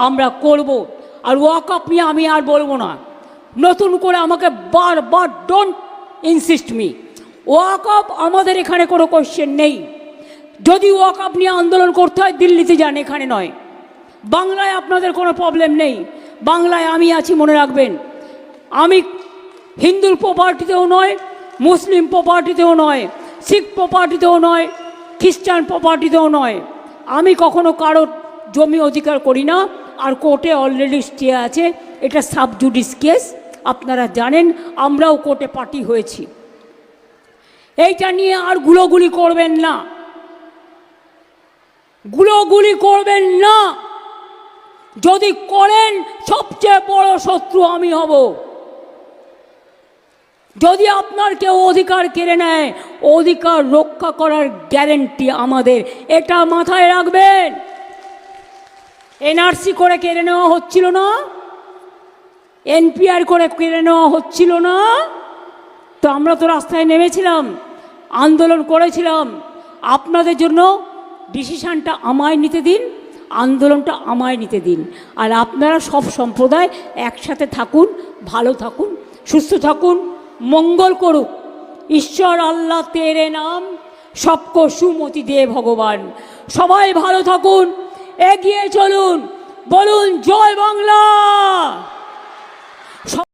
আমরা করব। আর ওয়াকআপ নিয়ে আমি আর বলবো না, নতুন করে আমাকে বারবার ডোন্ট ইনসিস্ট মি। ওয়াকআপ আমাদের এখানে কোনো কোশ্চেন নেই। যদি ওয়াকআপ নিয়ে আন্দোলন করতে হয় দিল্লিতে যান, এখানে নয়। বাংলায় আপনাদের কোনো প্রবলেম নেই, বাংলায় আমি আছি, মনে রাখবেন। আমি হিন্দুর প্রপার্টিতেও নয়, মুসলিম প্রপার্টিতেও নয়, শিখ প্রপার্টিতেও নয়, খ্রিস্টান প্রপার্টিতেও নয়। আমি কখনো কারোর জমি অধিকার করি না। আর কোর্টে অলরেডি স্টে আছে, এটা সাব জুডিস কেস, আপনারা জানেন। আমরাও কোর্টে পার্টি হয়েছি। এইটা নিয়ে আর গুলোগুলি করবেন না, গুলোগুলি করবেন না। যদি করেন সবচেয়ে বড় শত্রু আমি হব। যদি আপনার কেউ অধিকার কেড়ে নেয়, অধিকার রক্ষা করার গ্যারেন্টি আমাদের, এটা মাথায় রাখবেন। এনআরসি করে কেড়ে নেওয়া হচ্ছিল না, এনপিআর করে কেড়ে নেওয়া হচ্ছিল না, তো আমরা তো রাস্তায় নেমেছিলাম, আন্দোলন করেছিলাম। আপনাদের জন্য ডিসিশনটা আমায় নিতে দিন, আন্দোলনটা আমায় নিতে দিন। আর আপনারা সব সম্প্রদায় একসাথে থাকুন, ভালো থাকুন, সুস্থ থাকুন, মঙ্গল করুক ঈশ্বর আল্লাহ তেরে নাম, সবকো সুমতি দে ভগবান। সবাই ভালো থাকুন, এগিয়ে চলুন, বলুন জয় বাংলা।